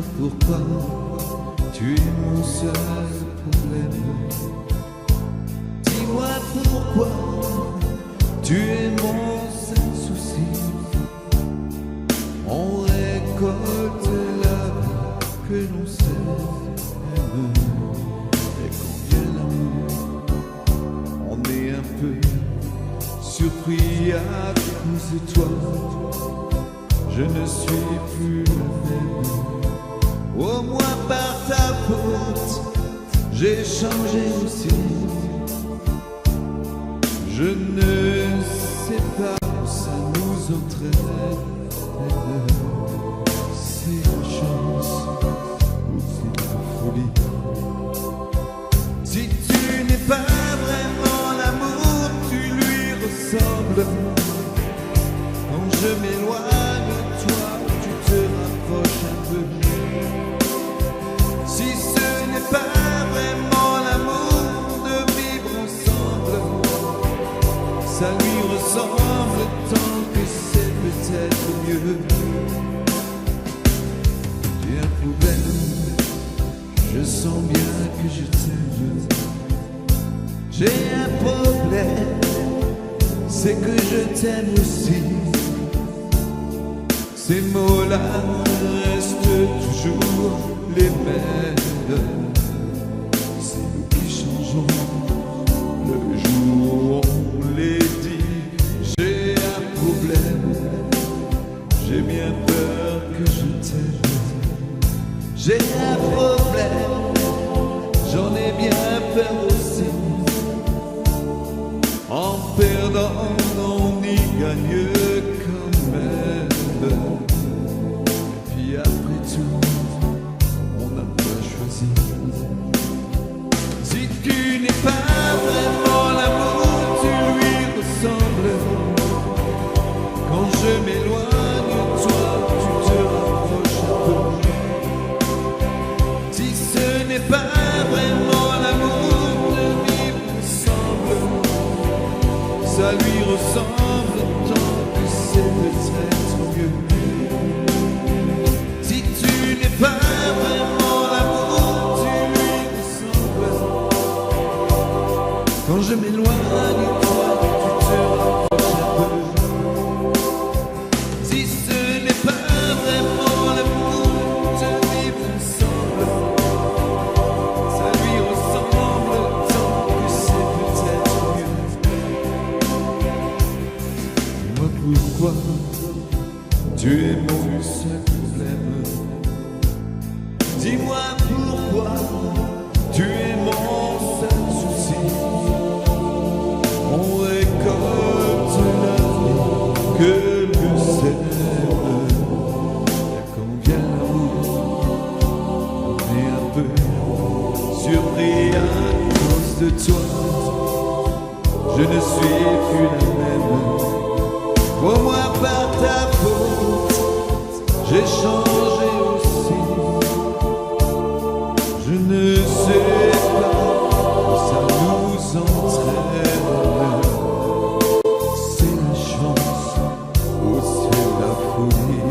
Dis-moi pourquoi tu es mon seul problème. Dis-moi pourquoi tu es mon seul souci. On récolte la vie que l'on sème. Et quand vient l'amour, on est un peu surpris à cause de toi. Je ne suis plus le même. Au moins par ta faute, j'ai changé aussi. Je ne sais pas où ça nous entraîne. C'est la chance ou c'est la folie. Si tu n'es pas vraiment l'amour, tu lui ressembles. Quand je m'éloigne de toi, tu te rapproches un peu. Si ce n'est pas vraiment l'amour de vivre ensemble, ça lui ressemble tant que c'est peut-être mieux. J'ai un problème, je sens bien que je t'aime. J'ai un problème, c'est que je t'aime aussi. Ces mots-là restent toujours les mêmes. C'est nous qui changeons le jour où on les dit. J'ai un problème, j'ai bien peur que je t'aime. J'ai un problème, j'en ai bien peur aussi. En perdant, on y gagne quand même. Et puis après tout, on n'a pas choisi. Si tu n'es pas vraiment l'amour, tu lui ressembles. Quand je m'éloigne de toi, tu te rapproches un peu. Si ce n'est pas vraiment l'amour de vivre ensemble, ça lui ressemble tant que c'est peut-être mieux. Si tu n'es pas vraiment l'amour, tu lui ressembles. Quand je m'éloigne de toi, tu te rapproches un peu. Si ce n'est pas vraiment l'amour de vivre ensemble, ça lui ressemble tant que c'est peut-être mieux. Dis-moi pourquoi tu es mon seul problème. Dis-moi pourquoi tu es mon seul souci. On récolte la vie que l'on sème. Et quand vient l'amour, on est un peu surpris à cause de toi. Je ne suis plus la même. Au moins par ta faute, j'ai changé aussi. Je ne sais pas où ça nous entraîne. C'est la chance ou c'est la folie.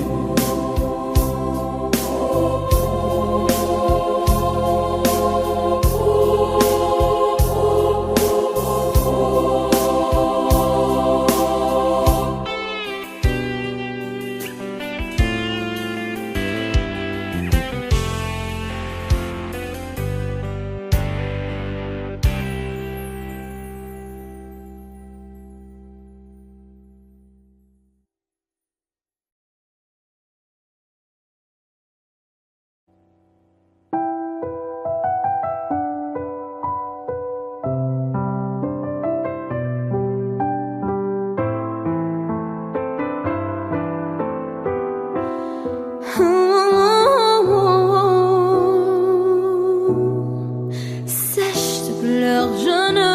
Sèche tes pleurs, je ne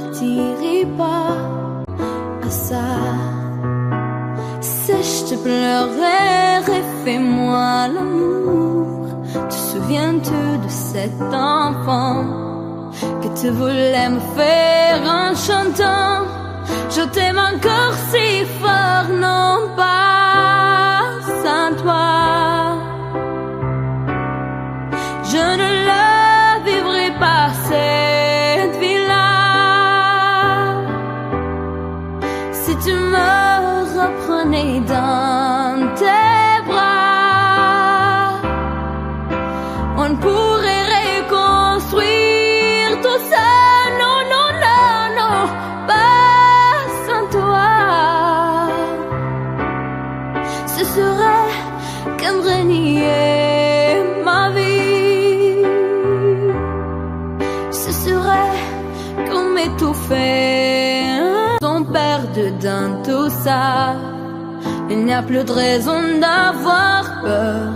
partirai pas à ça. Sèche tes pleurs et fais-moi l'amour. Te souviens-tu de cet enfant que tu voulais me faire en chantant? Je t'aime encore si fort, non pas sans toi. reprenais dans tes bras, on pourrait reconstruire tout ça. Non, non, non, non, pas sans toi. Ce serait comme renier ma vie. Ce serait comme étouffer ton père dedans tout ça. Il n'y a plus de raison d'avoir peur,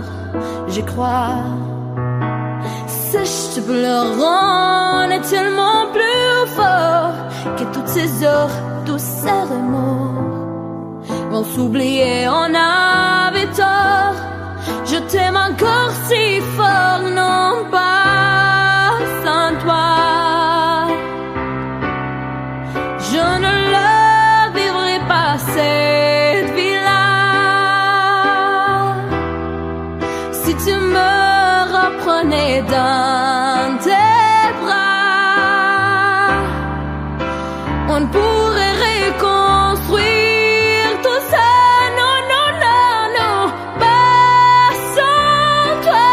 je crois. Sèche, pleurant est tellement plus fort que toutes ces heures, tous ces remords vont s'oublier, on avait tort. Je t'aime encore si fort, non pas sans toi. Je ne la vivrai pas cette vie-là. Si tu me reprenais dans tes bras, on pourrait reconstruire tout ça. Non, non, non, non, pas sans toi.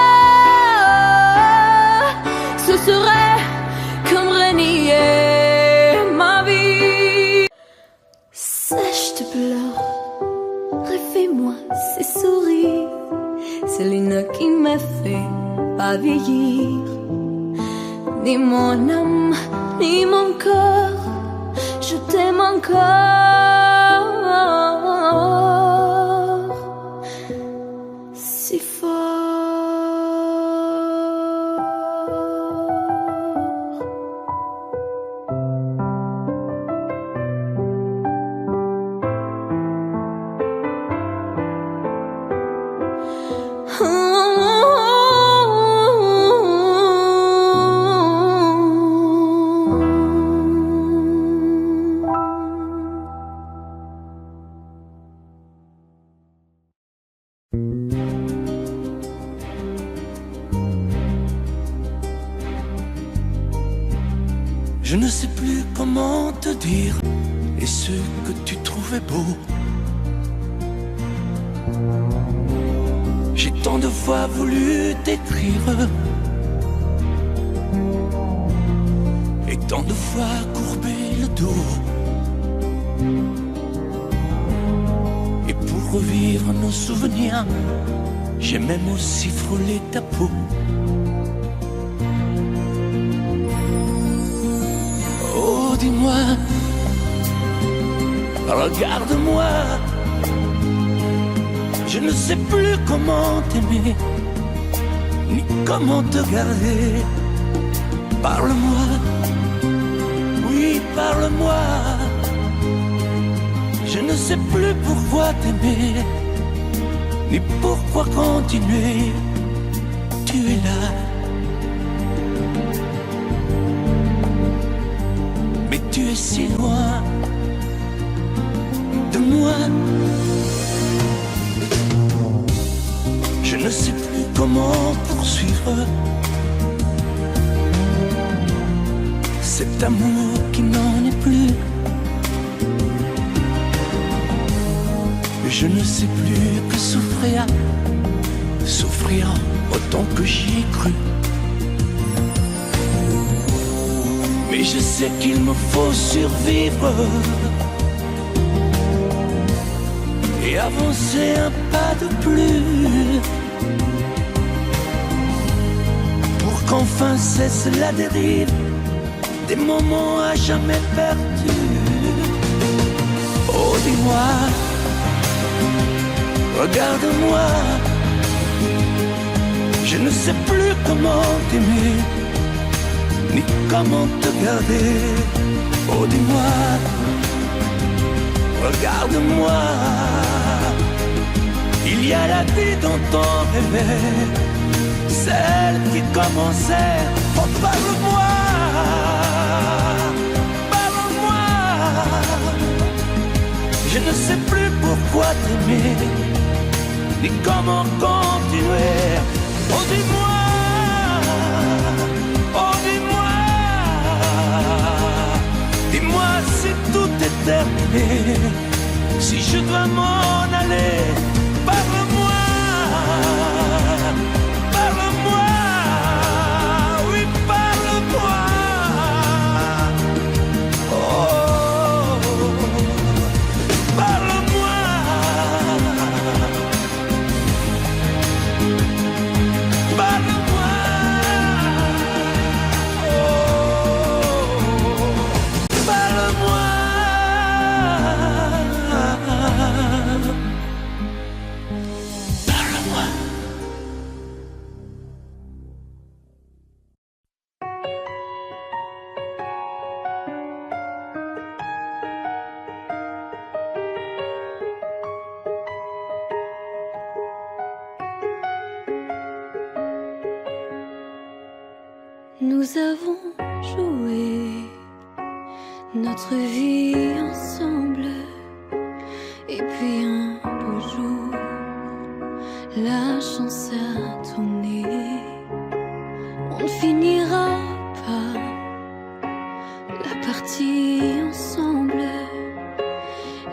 Ce serait comme renier ma vie. Sèche, te pleure, refais-moi ces souris. C'est l'une qui me fait pas vieillir, ni mon âme, ni mon corps. Je t'aime encore si fort. Je ne sais plus comment te dire et ce que tu trouvais beau. J'ai tant de fois voulu t'écrire et tant de fois courbé le dos. Et pour revivre nos souvenirs, j'ai même aussi frôlé ta peau. Oh, dis-moi, regarde-moi, je ne sais plus comment t'aimer, ni comment te garder. Parle-moi, oui, parle-moi. Je ne sais plus pourquoi t'aimer, ni pourquoi continuer. Tu es là, mais tu es si loin de moi. Je ne sais plus comment poursuivre cet amour qui n'en est plus. Je ne sais plus que souffrir, souffrir autant que j'y ai cru. Mais je sais qu'il me faut survivre et avancer un pas de plus pour qu'enfin cesse la dérive des moments à jamais perdus. Oh, dis-moi, regarde-moi, je ne sais plus comment t'aimer, ni comment te garder. Oh, dis-moi, regarde-moi, il y a la vie dont on rêvait, celle qui commençait. Oh, parle-moi, parle-moi, je ne sais plus pourquoi t'aimer, ni comment continuer. Oh, dis-moi, oh, dis-moi, dis-moi si tout est terminé, Si je dois m'en aller, parle-moi, parle-moi, oui, parle-moi. Oh, parle-moi. Parle-moi. Oh, parle-moi. Nous avons joué notre vie ensemble, et puis un beau jour, la chance a tourné. On ne finira pas la partie ensemble,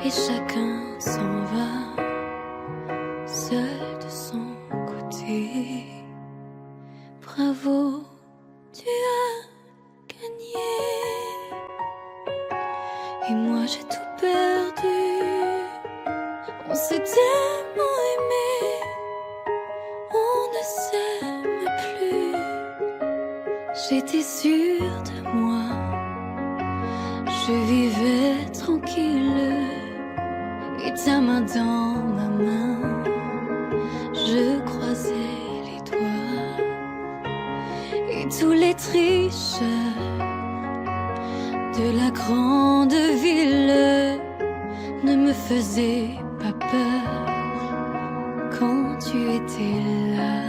et chacun s'en va seul de son côté. Bravo, tu as gagné. Et moi j'ai tout perdu. On s'est tellement aimé, on ne s'aime plus. J'étais sûre de moi, je vivais tranquille, et ta main dans ma main, je croisais les doigts. Et tous les tricheurs de la grande ville ne me faisaient pas peur quand tu étais là.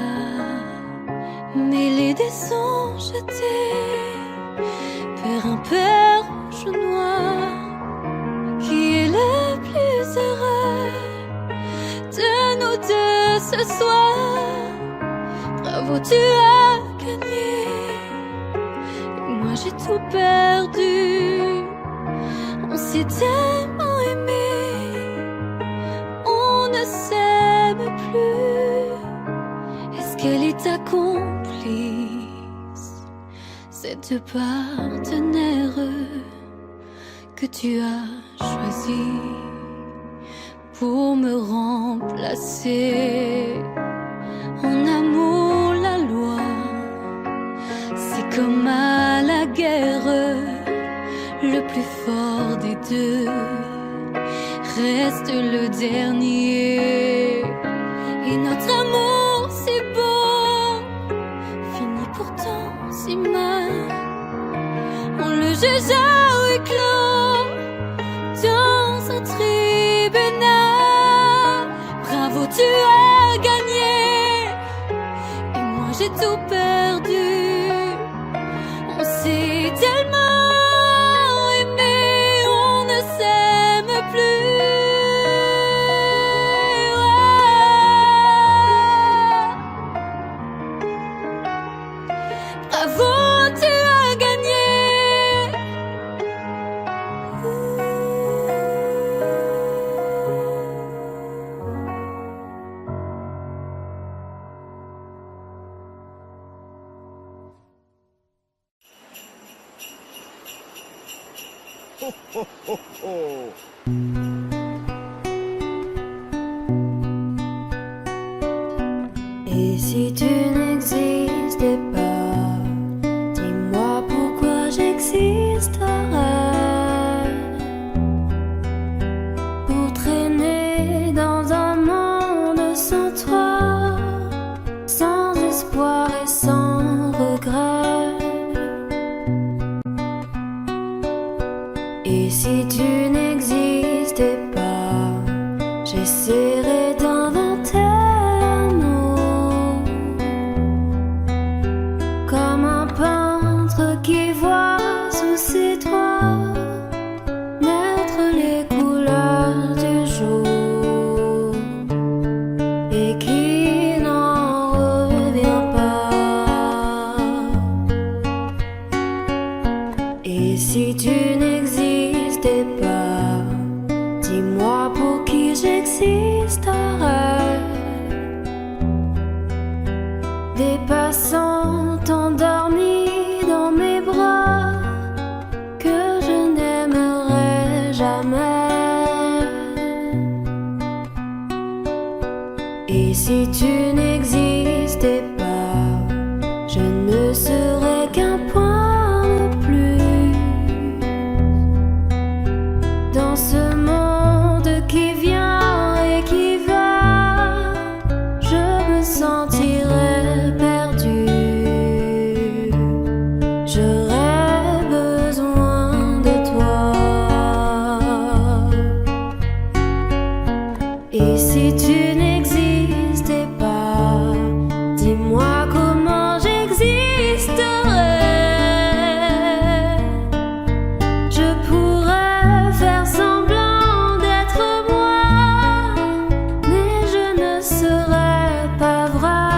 Mêlés des sons jetés vers un père rouge ou noir, qui est le plus heureux de nous deux ce soir. Bravo, tu as gagné, et moi j'ai tout perdu. On s'est tellement aimé, on ne s'aime plus. Est-ce qu'elle est ta complice, cette partenaire que tu as choisi pour me remplacer? En amour, la loi, c'est comme à la guerre, le plus fort des deux reste le dernier. Et notre amour si beau finit pourtant si mal. On le juge à huis clos dans un tribunal. Bravo, tu as gagné, et moi j'ai tout perdu. On s'est tellement aimé, on ne s'aime plus. Bravo, tu as gagné. Et si tu n'existais pas, dis-moi pourquoi j'existerais. Pour traîner dans un monde sans toi, sans espoir et sans regret. Et si tu n'existais pas, j'essaierais d'inventer un mot, comme un peintre qui voit sous ses doigts naître les couleurs du jour et qui n'en revient pas. Et si tu n'existais pas, dis-moi pourquoi j'existerai. Des passants endormis dans mes bras que je n'aimerai jamais. Et si tu n'existais pas, je ne serais qu'un point de plus dans ce monde qui vient et qui va. Je me sentirais perdu. J'aurais besoin de toi. Et si tu n'existais pas, dis-moi comment j'existerais. Je pourrais faire semblant d'être moi, mais je ne serais pas vrai.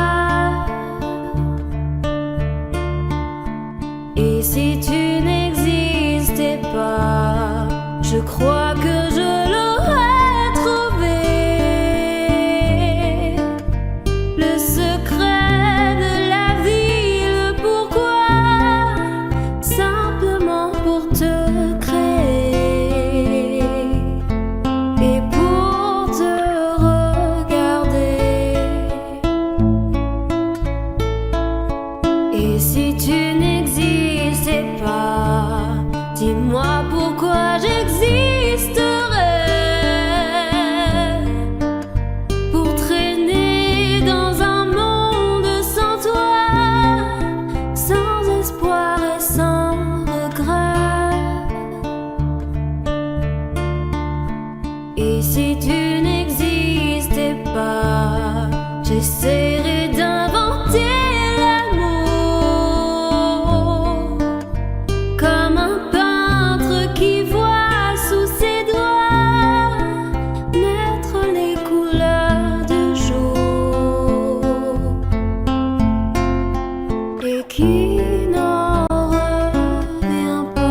Et si tu n'existais pas, je crois que je l'aurais trouvé. Le secret de la vie, le pourquoi, simplement pour te créer et pour te regarder. Et si tu n'existais pas, dis-moi pourquoi j'existerais. Pour traîner dans un monde sans toi, sans espoir et sans regret. Et si tu n'existais pas, j'essaierais d'inventer l'amour comme un peintre qui voit sous ses doigts naître les couleurs du jour et qui n'en revient pas.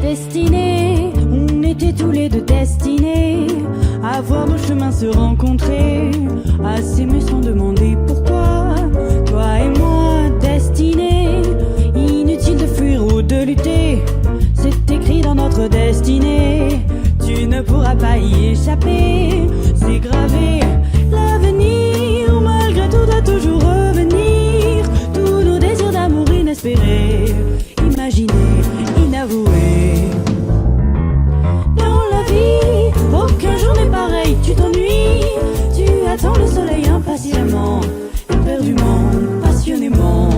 Destinés, on était tous les deux destinés à voir nos chemins se rencontrer, à s'aimer sans demander pourquoi. Toi et moi, destinés, inutile de fuir ou de lutter, c'est écrit dans notre destinée. Tu ne pourras pas y échapper, c'est gravé. L'avenir, malgré tout, doit toujours revenir. Tous nos désirs d'amour inespérés, imaginés, inavoués. Dans la vie, aucun jour n'est pareil, tu t'ennuies. Tu attends le soleil impatiemment, éperdument, passionnément.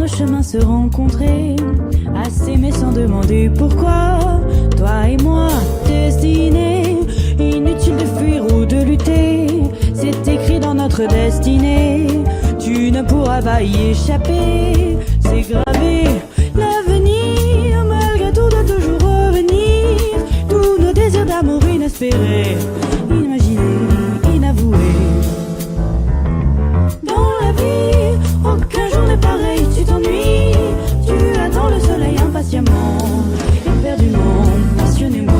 chemins se rencontrer, à s'aimer sans demander pourquoi. Toi et moi, destinés, inutile de fuir ou de lutter, c'est écrit dans notre destinée. Tu ne pourras pas y échapper, c'est gravé. L'avenir, malgré tout, doit toujours revenir. Tous nos désirs d'amour inespérés, imaginés, inavoués. Dans la vie, aucun jour n'est pareil, tu t'ennuies. Tu attends le soleil impatiemment, éperdument, passionnément.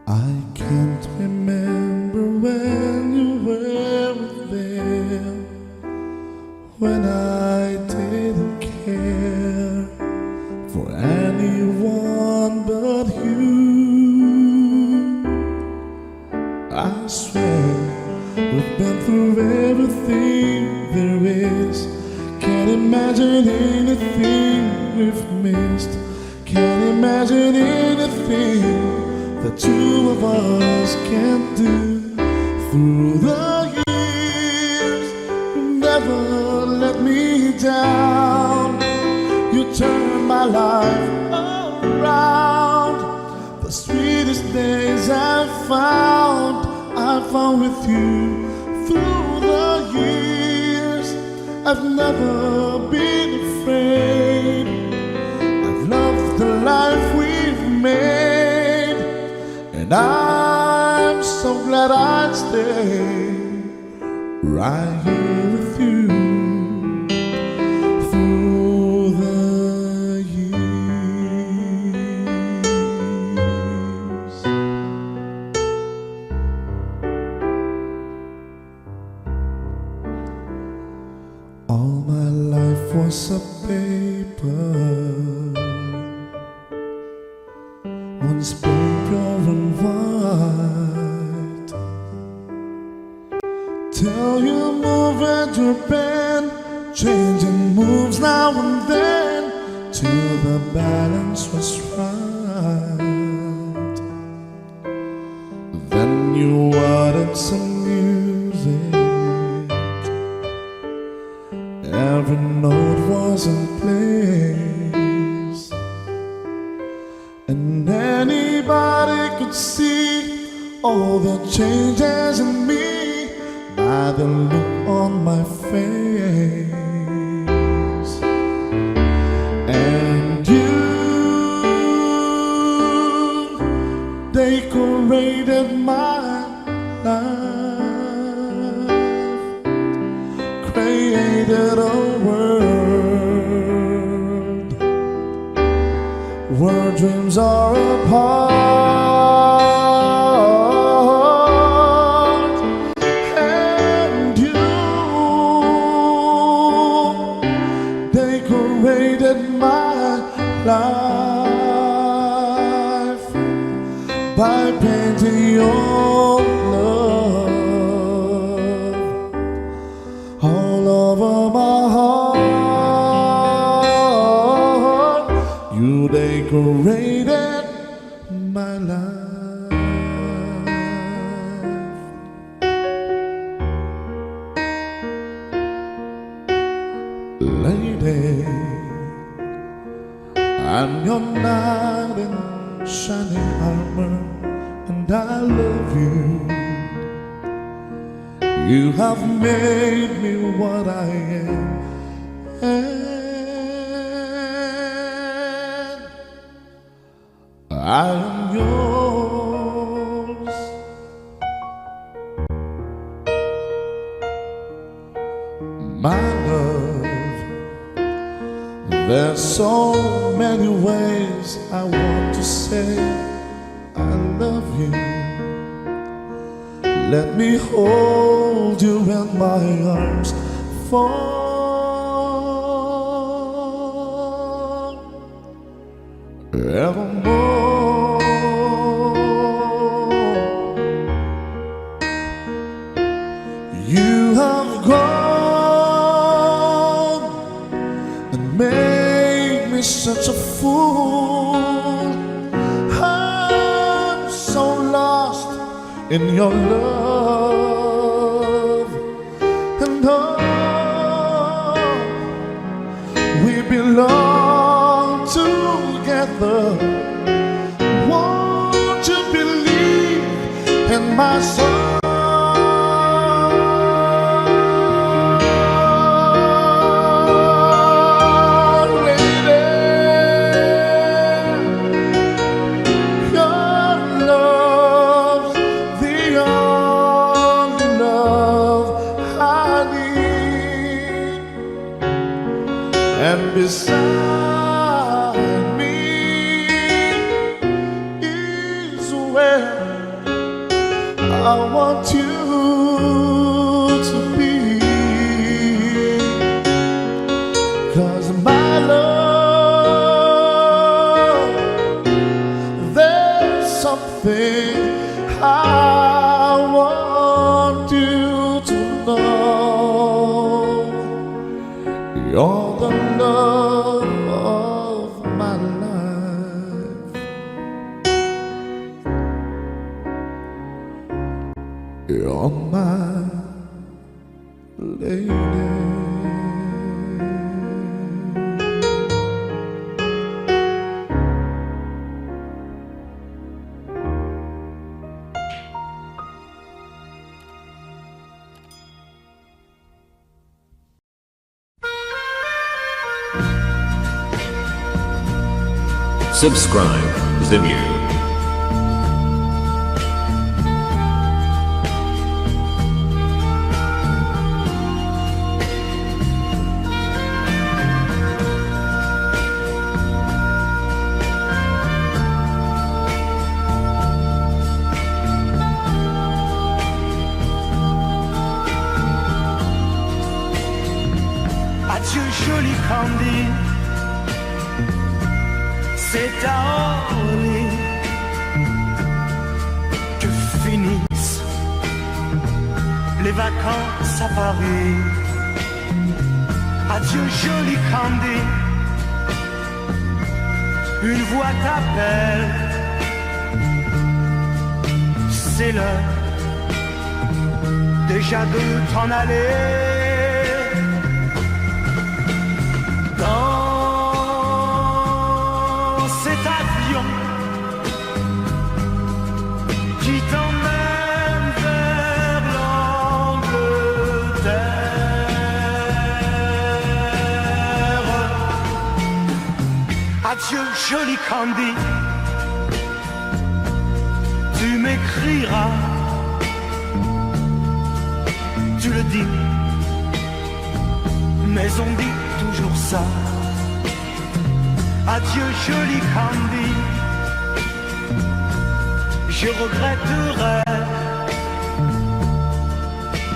I can't remember when you were there, when I didn't care for anyone but you. I swear we've been through everything there is. Can't imagine anything we've missed. Can't imagine anything the two of us can't do. Through the years, you never let me down. You turned my life around. The sweetest days I found with you. Through the years, I've never been afraid. I've loved the life we've made, and I'm so glad I'd stay right here with you through the years. All my life was a paper, once pure and white, till you move at your bend, changing moves now and then, till the balance was right. Then you added some music, every note was in place, and anybody could see all the changes in me by the look on my face. And you decorated my life, created a world where dreams are apart. And you decorated my life by painting your love all over my heart. You decorated my life. Lady, I'm your knight in shining armor, and I love you. You have made me what I am, and I am yours. My love, there's so many ways I want to say I love you. Let me hold you in my arms forevermore. You have gone and made me such a fool. I'm so lost in your love, and oh, we belong together. Won't you believe in my soul? And beside me is where I want you to be. 'Cause my love, there's something I want you to know. You're the love of my life. You're my lady. Subscribe Zimyu. Adieu joli Candy, c'est à Orly que finissent les vacances à Paris. Adieu joli Candy, une voix t'appelle, c'est l'heure déjà de t'en aller. Dans cet avion qui t'emmène vers l'Angleterre. Adieu joli Candy, tu m'écriras, tu le dis, mais on dit toujours ça. Adieu joli Candy, je regretterai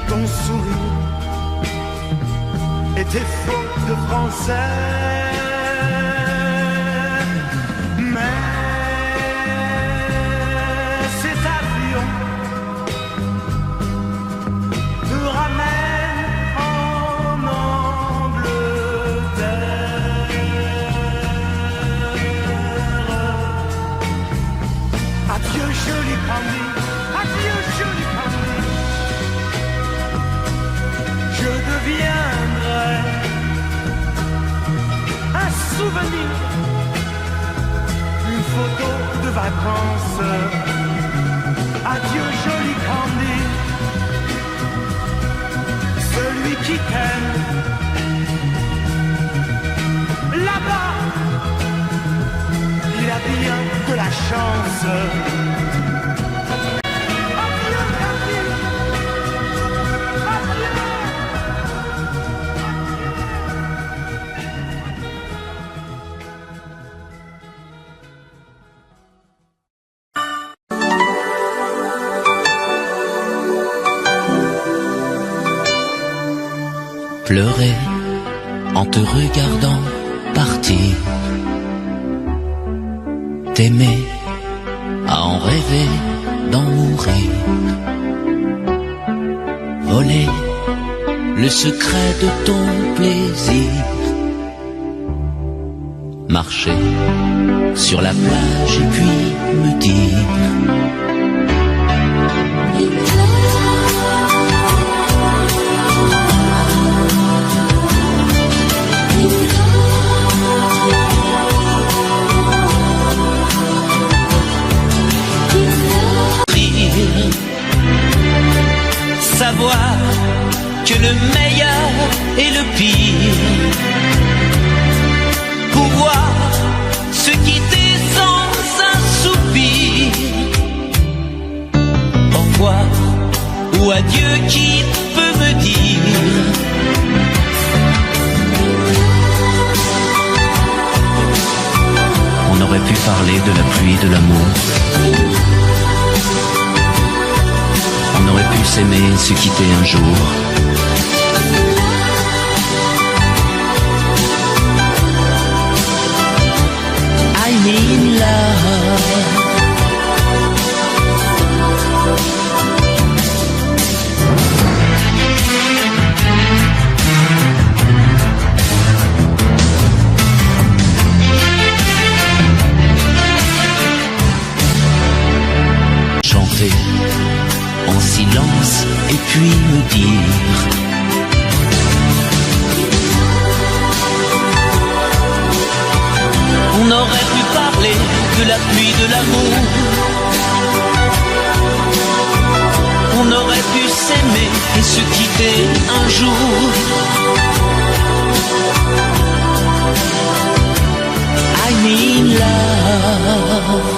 ton sourire et tes fautes de français. Mais cet avion te ramène en Angleterre. Adieu joli Candy, adieu joli Candy, je deviendrai un souvenir, une photo de vacances. Adieu joli Candy, qui t'aime. Là-bas, il a bien de la chance. Adieu, Cathy. Adieu. Pleurer en te regardant partir, t'aimer à en rêver d'en mourir, voler le secret de ton plaisir, marcher sur la plage et puis me dire savoir que le meilleur et le pire, pouvoir se quitter sans un soupir, au revoir ou adieu qui peut me dire on aurait pu parler de la pluie et de l'amour. On aurait pu s'aimer et se quitter un jour. I need love. Chanter en silence et puis me dire on aurait pu parler de la pluie de l'amour, on aurait pu s'aimer et se quitter un jour. I need love.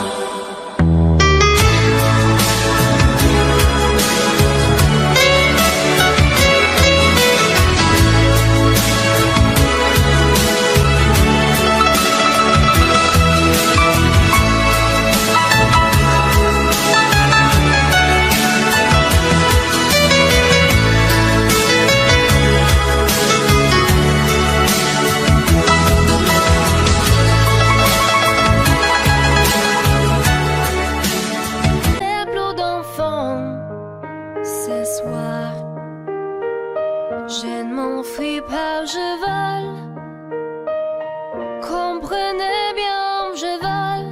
Je ne m'enfuis pas, je vole. Comprenez bien, je vole.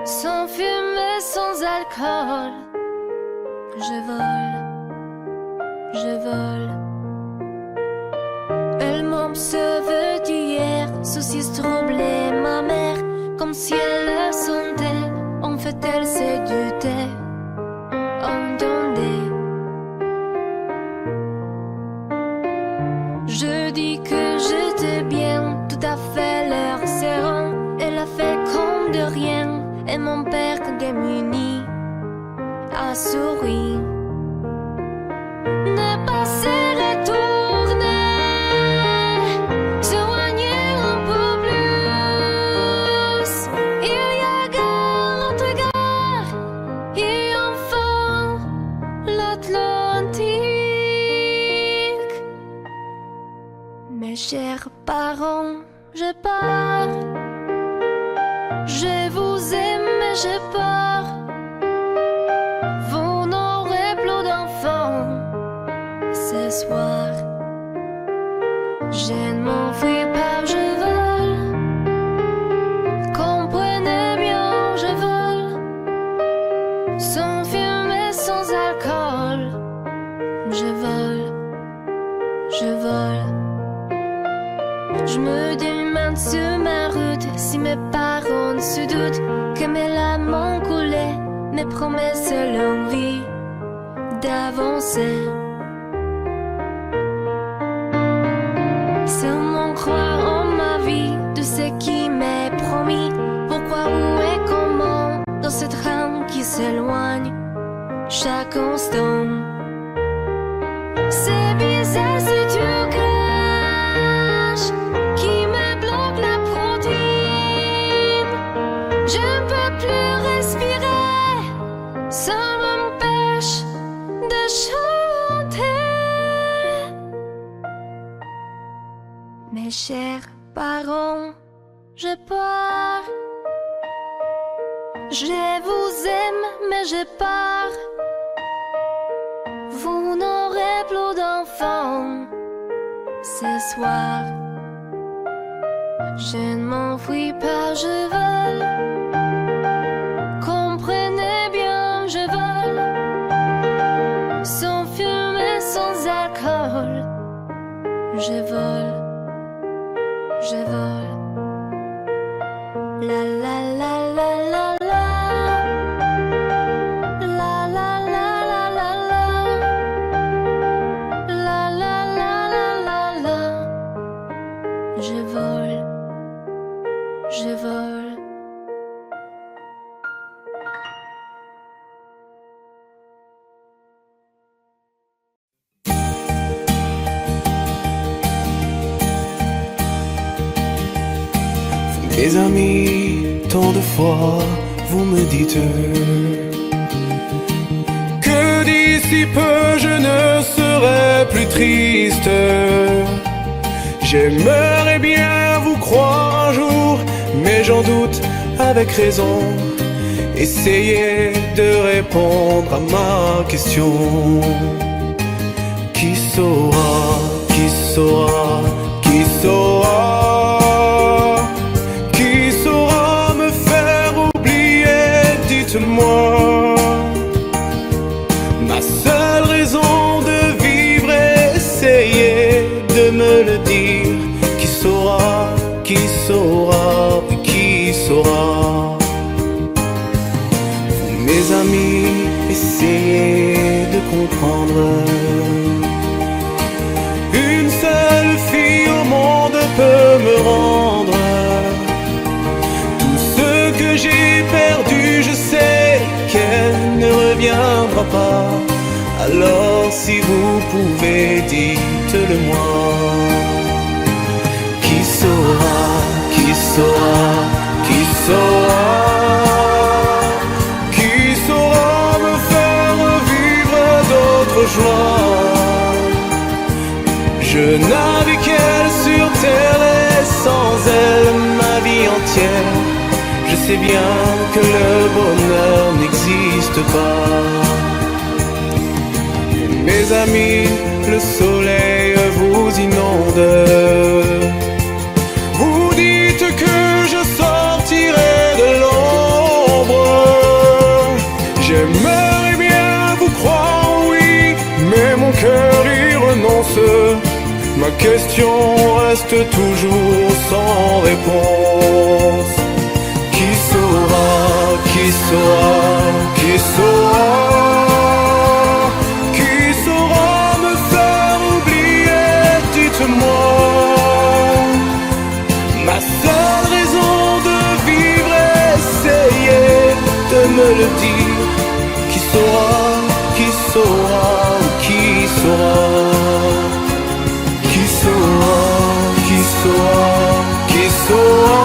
Sans fumée, sans alcool. Je vole, je vole. Elle m'observe d'hier, soucis troublés, ma mère, comme si elle le sentait. En fait, elle s'est doutait. Entendez. Je dis que j'étais bien, tout à fait l'air serrant. Elle a fait comme de rien, et mon père démuni a souri. Ne pas se retourner, s'éloigner un peu plus. Il y a gare, l'autre gare, et enfin l'Atlantique. Mes chers parents, je pars. Je vous aime, mais j'ai peur. Vous n'aurez plus d'enfants ce soir. Je ne m'enfuis pas, je vole. Comprenez bien, je vole. Sans fumée, sans alcool. Je vole, je vole. Je me demande sur ma route si mes parents se doutent que mes larmes ont coulé, mes promesses l'envie d'avancer. Seulement croire en ma vie, de ce qui m'est promis. Pourquoi, où et comment, dans ce train qui s'éloigne chaque instant. C'est bizarre ce trucage qui me bloque la protéine. Je ne peux plus respirer, ça m'empêche de chanter. Mes chers parents, je pars. Je vous aime, mais je pars. Vous n'aurez plus d'enfants ce soir. Je ne m'enfuis pas, je vole. Comprenez bien, je vole. Sans fumée, sans alcool. Je vole, je vole. La la la la la la. La la la la la la. La la la la la la. Je vole, je vole. Mes amis, tant de fois vous me dites que d'ici peu je ne serai plus triste. J'aimerais bien vous croire un jour, mais j'en doute avec raison. Essayez de répondre à ma question. Qui saura, qui saura, qui saura? Moi, ma seule raison de vivre, essayez de me le dire. Qui saura, qui saura, qui saura? Vous, mes amis, essayez de comprendre. Une seule fille au monde peut me rendre tout ce que j'ai perdu. Je sais qu'elle ne reviendra pas. Alors si vous pouvez, dites-le moi. Qui saura, qui saura, qui saura? Qui saura me faire vivre d'autres joies? Je n'avais qu'elle sur terre et sans elle ma vie entière. Je sais bien que le bonheur n'existe pas. Mes amis, le soleil vous inonde. Vous dites que je sortirai de l'ombre. J'aimerais bien vous croire, oui, mais mon cœur y renonce. Ma question reste toujours sans réponse. Qui saura, qui saura, qui saura? Qui saura me faire oublier? Dites-moi. Ma seule raison de vivre, essayez de me le dire. Qui saura, qui saura, qui saura? Qui saura, qui saura, qui saura?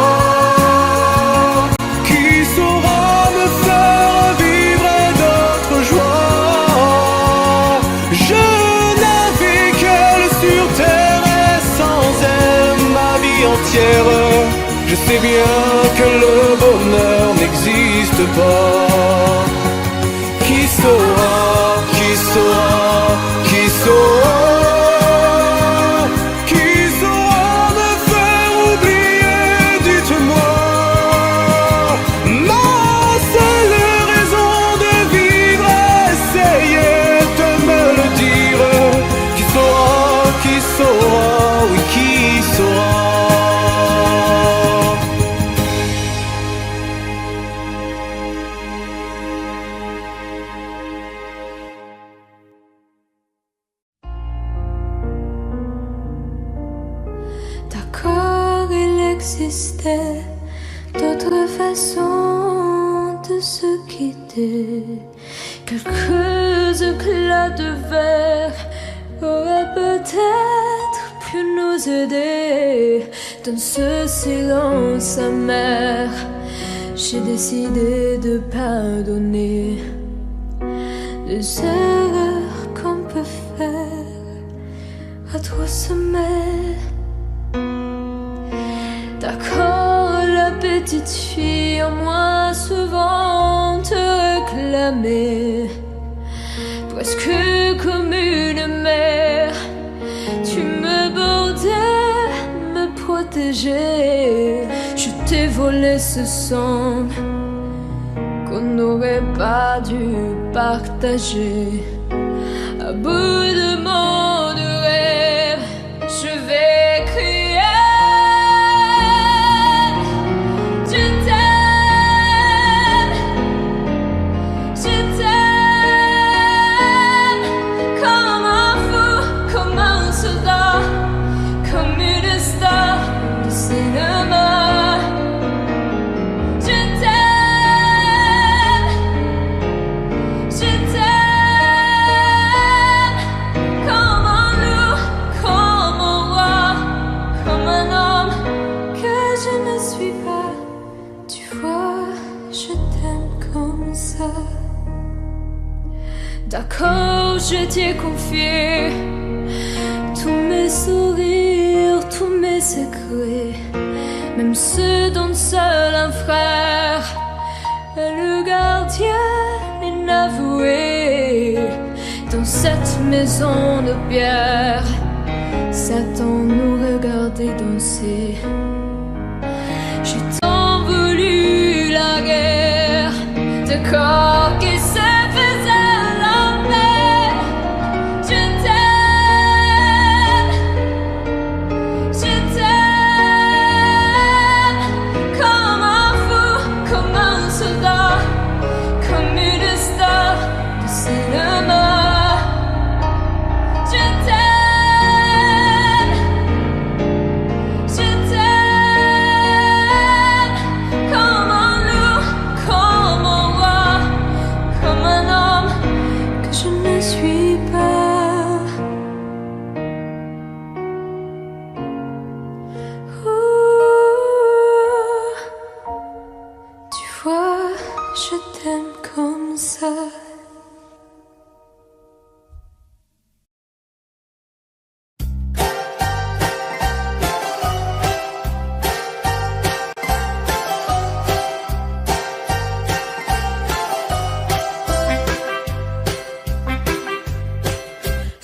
Je sais bien que le bonheur n'existe pas. Qui saura, qui saura, qui saura? Qui saura me faire oublier? Dites-moi. Ma seule raison de vivre, essayez de me le dire. Qui saura, qui saura, oui, qui saura? existait d'autres façons de se quitter. Quelques éclats de verre auraient peut-être pu nous aider dans ce silence amer. J'ai décidé de pardonner les erreurs qu'on peut faire à trop sommet. D'accord, la petite fille en moi souvent te réclamait, presque comme une mère. Tu me bordais, me protégeais. Je t'ai volé ce sang qu'on n'aurait pas dû partager. À bout de mots de rêve, je vais crier. D'accord, je t'ai confié tous mes sourires, tous mes secrets, même ceux dont seul un frère est le gardien inavoué. Dans cette maison de pierre, Satan nous regardait danser. J'ai tant voulu la guerre de corps qui se faisaient.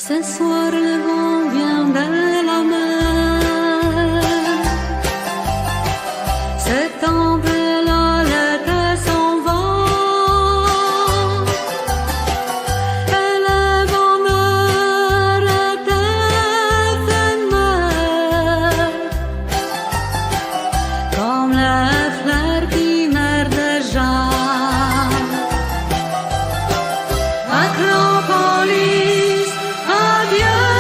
Ce soir le vent vient de la mer. Cet temple-là, l'été s'en va. Et le bonheur est éphémère, comme les fleurs qui meurent déjà. Acropolis, adieu.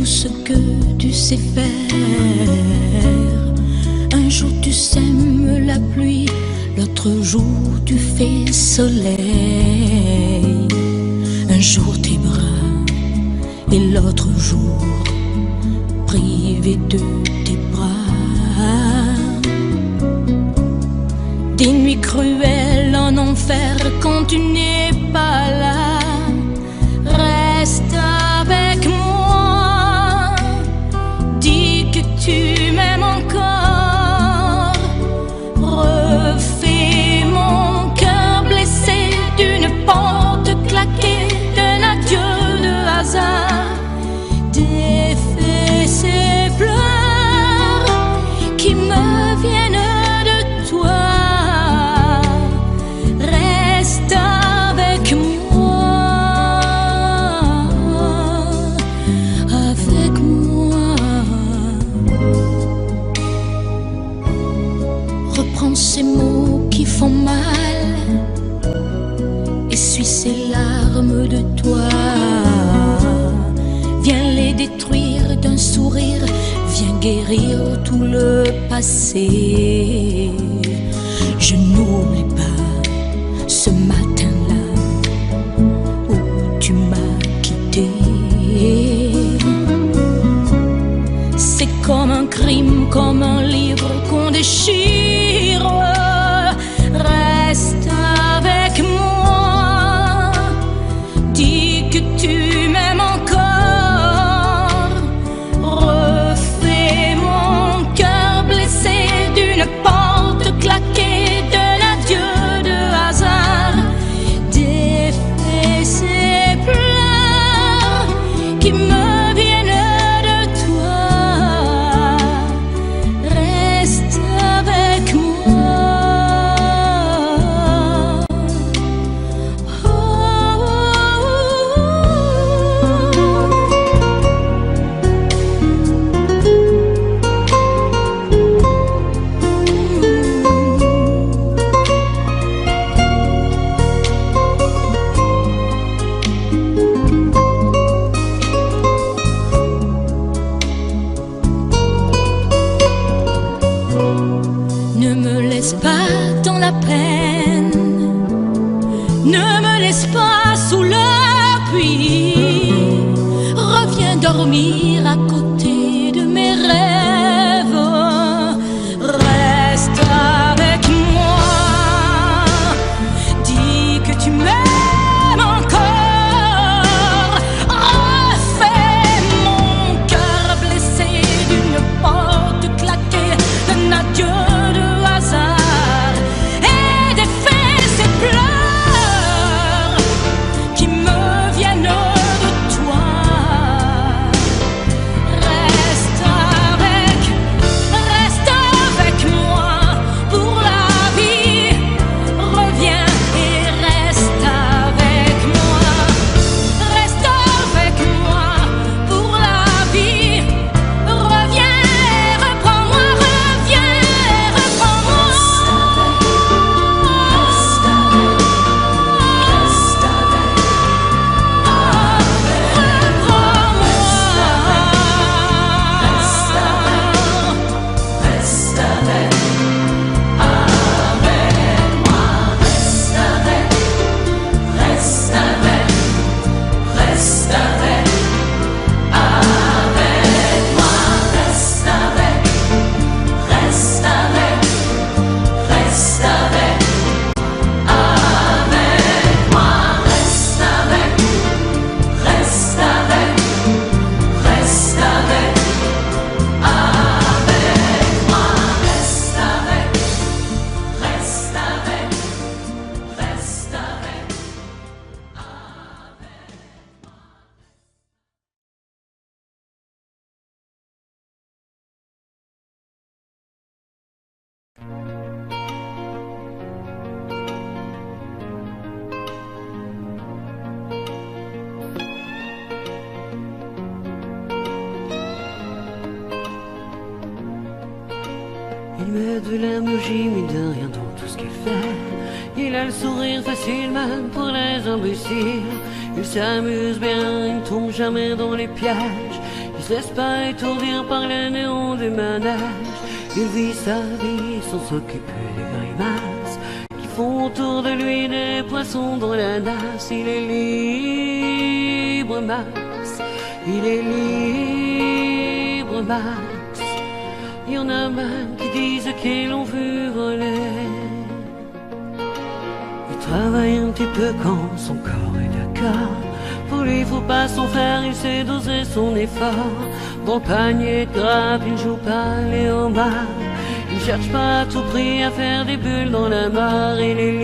tout ce que tu sais faire. Un jour tu sèmes la pluie, l'autre jour tu fais soleil. Un jour tes bras et l'autre jour privé de tes bras. Des nuits cruelles en enfer quand tu n'es pas là. Reste avec moi, dis que tu m'aimes encore. Refais mon cœur blessé d'une porte claquée, d'un adieu de hasard. Défais ces pleurs qui me viennent de toi. Reste avec moi, avec moi. Reprends ces mots qui font mal, essuie ces larmes de toi. Viens les détruire d'un sourire, viens guérir tout le passé. Je n'oublie pas ce matin-là où tu m'as quitté. C'est comme un crime, comme un livre qu'on déchire. Reste avec moi, dis que tu m'aimes encore. Refais mon cœur blessé d'une porte claquée, d'un adieu de hasard. Défais ces pleurs qui me viennent de toi. Reste avec moi. Ne me laisse pas dans la peine, ne me laisse pas sous la pluie. Reviens dormir à côté de mes rêves. Reste avec moi, dis que tu m'aimes encore. Refais mon cœur blessé d'une porte claquée, d'un adieu de hasard. Et défais ces pleurs qui me viennent de toi. Reste avec moi pour la vie. Reviens et reste avec moi. Reste avec moi pour la vie. Reviens et reprends-moi, reviens et reprends-moi. Il met de l'énergie, mais de rien dans tout ce qu'il fait. Il a le sourire facile même pour les imbéciles. Il s'amuse bien, il ne tombe jamais dans les pièges. Il se laisse pas étourdir par les néons des manèges. Il vit sa vie sans s'occuper des grimaces qui font autour de lui des poissons dans la nasse. Il est libre, Max. Il est libre, Max. Il y en a même qui disent qu'ils l'ont vu voler. Il travaille un petit peu quand son corps est d'accord. Pour lui, faut pas s'en faire, il sait doser son effort. Dans le panier de grappe, il ne joue pas les homards. Il cherche pas à tout prix à faire des bulles dans la mare. Il est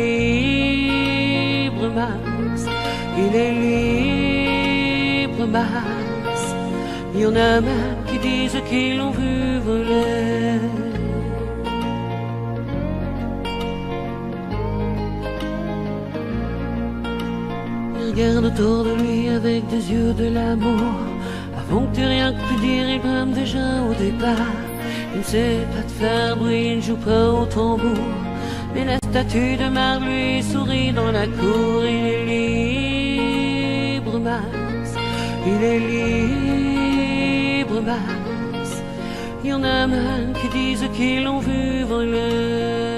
libre, Max. Il est libre, Max. Il y en a même qui disent qu'ils l'ont vu voler. Regarde autour de lui avec des yeux de l'amour. Avant que tu aies rien pu dire, il brame déjà au départ. Il ne sait pas te faire bruit, il ne joue pas au tambour. Mais la statue de marbre lui sourit dans la cour. Il est libre, Max. Il est libre, Max. Il y en a même qui disent qu'ils l'ont vu voler.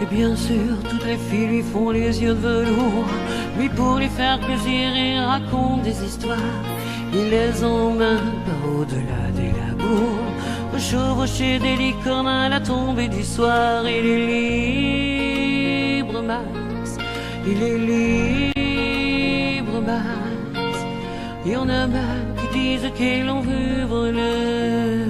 Et bien sûr, toutes les filles lui font les yeux de velours. Lui, pour lui faire plaisir, il raconte des histoires. Il les emmène par au-delà des labours, chevaucher des licornes à la tombée du soir. Il est libre, Max. Il est libre, Max. Il y en a même qui disent qu'ils l'ont vu voler.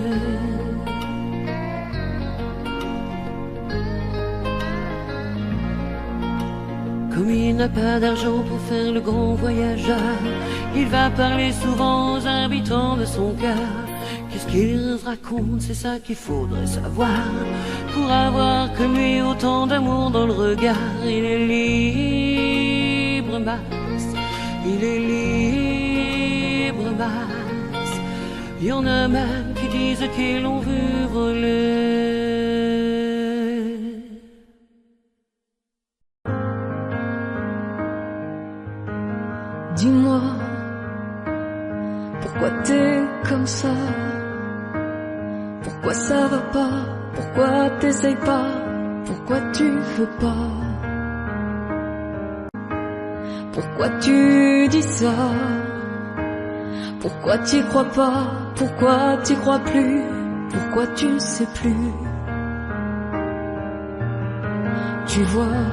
Comme il n'a pas d'argent pour faire le grand voyageur, il va parler souvent aux habitants de son cœur. Qu'est-ce qu'ils racontent, c'est ça qu'il faudrait savoir, pour avoir comme lui autant d'amour dans le regard. Il est libre, Max. Il est libre, Max. Il y en a même qui disent qu'ils l'ont vu voler. Dis-moi, pourquoi t'es comme ça? Pourquoi ça va pas? Pourquoi t'essayes pas? Pourquoi tu veux pas? Pourquoi tu dis ça? Pourquoi t'y crois pas? Pourquoi t'y crois plus? Pourquoi tu ne sais plus? Tu vois,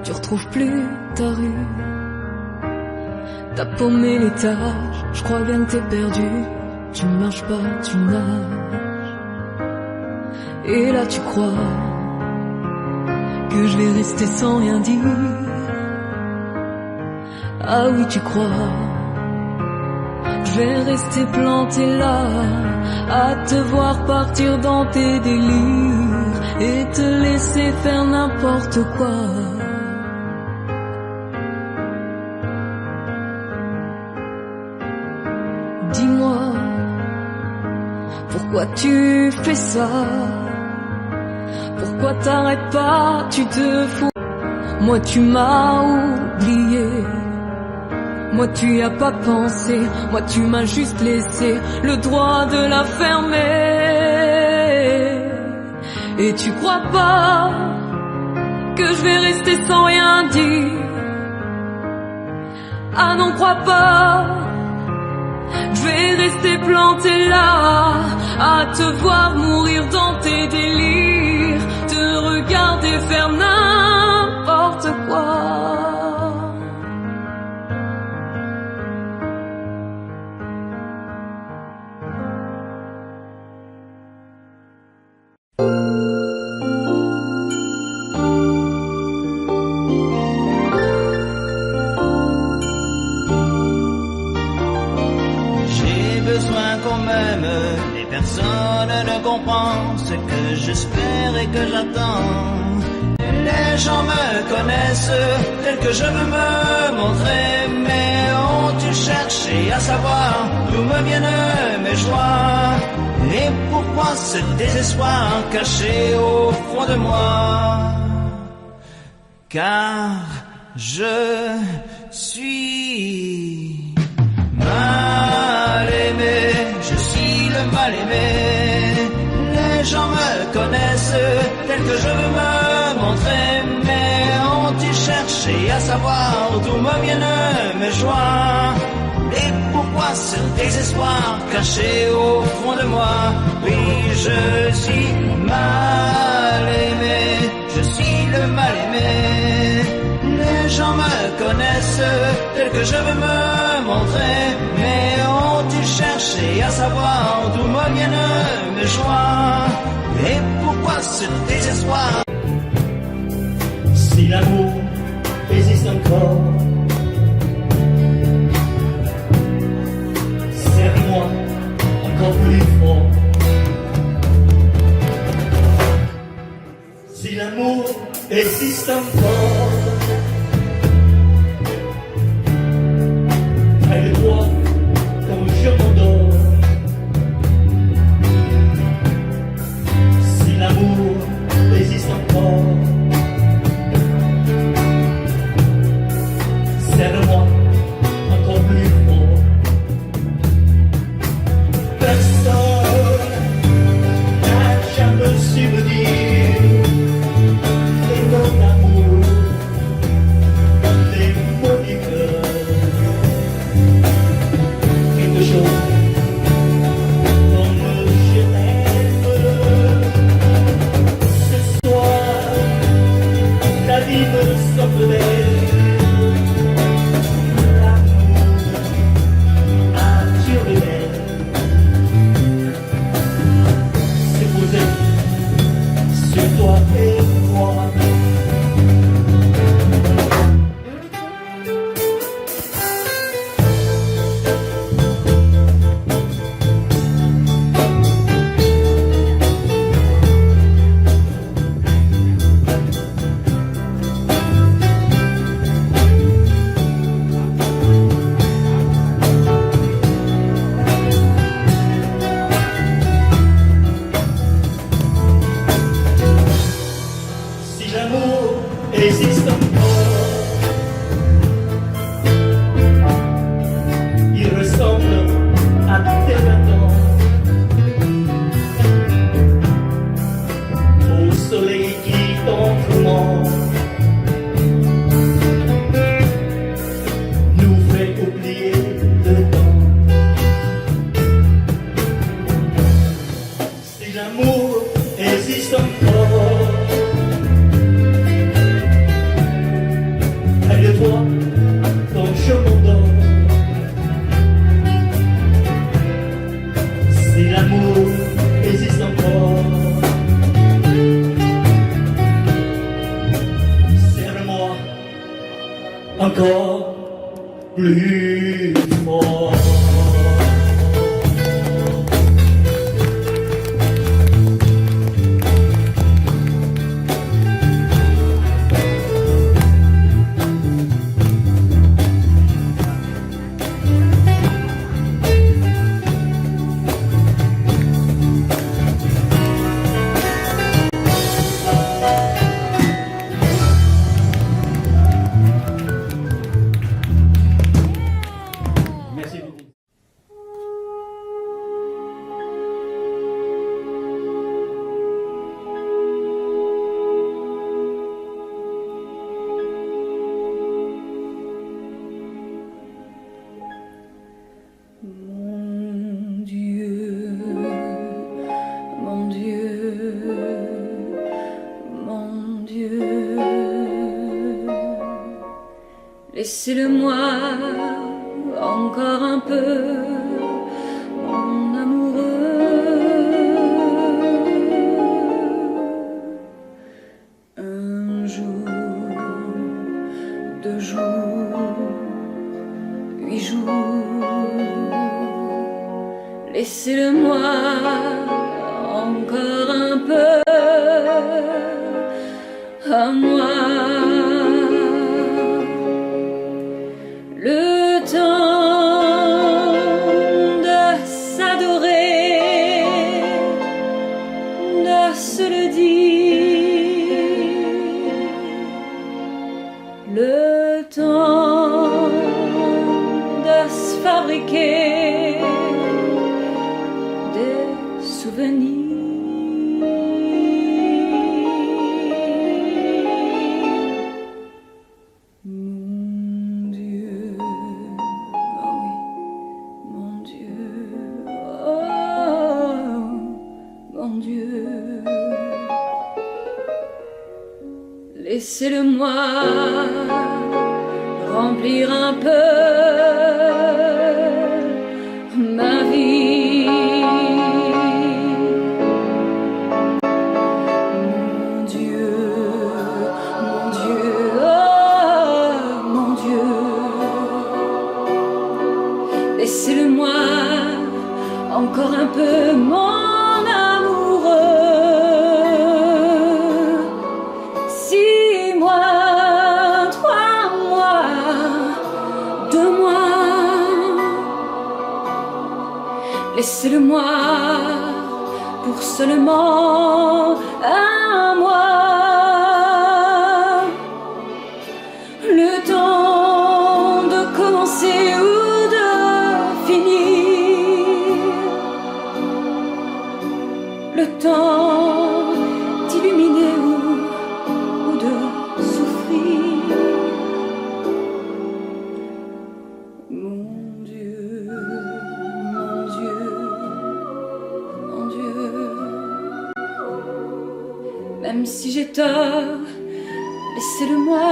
tu retrouves plus ta rue. T'as paumé l'étage, je crois bien que t'es perdu. Tu marches pas, tu nages. Et là tu crois que je vais rester sans rien dire. Ah oui tu crois, je vais rester planté là, à te voir partir dans tes délires et te laisser faire n'importe quoi. Dis-moi, pourquoi tu fais ça? Pourquoi t'arrêtes pas? Tu te fous. Moi tu m'as oublié. Moi tu y as pas pensé. Moi tu m'as juste laissé le droit de la fermer. Et tu crois pas que je vais rester sans rien dire? Ah non, crois pas. Je vais rester planté là, à te voir mourir dans tes délires, te regarder faire n'importe quoi. Personne ne comprend ce que j'espère et que j'attends. Les gens me connaissent tel que je veux me montrer, mais ont-ils cherché à savoir d'où me viennent mes joies? Et pourquoi ce désespoir caché au fond de moi? Car je suis mal aimé, je suis le mal aimé. Les gens me connaissent tel que je veux me montrer, mais ont-ils cherché à savoir d'où me viennent mes joies? Et pourquoi ce désespoir caché au fond de moi? Oui, je suis mal aimé, je suis le mal aimé. Les gens me connaissent tel que je veux me montrer, mais ont-ils cherché à savoir d'où me viennent mes joies? Et pourquoi ce désespoir? Si l'amour existe encore, serre-moi encore plus fort. Si l'amour existe encore, aide-moi quand je m'endors. Si l'amour existe encore, serre-moi encore plus fort. Personne n'a jamais su me dire les mots d'amour, les mots du cœur. Quelque chose comme je t'aime. Ce soir, la vie me semble belle. Toi et moi. Si l'amour existe encore, il ressemble à tes 20 ans, au soleil qui t'entourmente, nous fait oublier le temps. Si l'amour existe encore, aide-toi quand je m'endors. Si l'amour existe encore, serre-moi encore plus fort. Merci beaucoup. Mon Dieu, mon Dieu, mon Dieu, laissez-le-moi encore un peu, mon amoureux. Un jour, 2 jours, 8 jours, laissez-le-moi encore un se le dire. Le temps de se fabriquer des souvenirs. Mon Dieu, oh oui, mon Dieu, oh mon Dieu. Laissez-le-moi remplir un peu ma vie. Mon Dieu, mon Dieu, oh mon Dieu. Laissez-le-moi encore un peu, mon amoureux. Laissez-le-moi pour seulement un mois, le temps de commencer ou de finir, le temps d'illuminer ou de souffrir. Mon Dieu, mon Dieu, mon Dieu. Même si j'ai tort, laissez-le-moi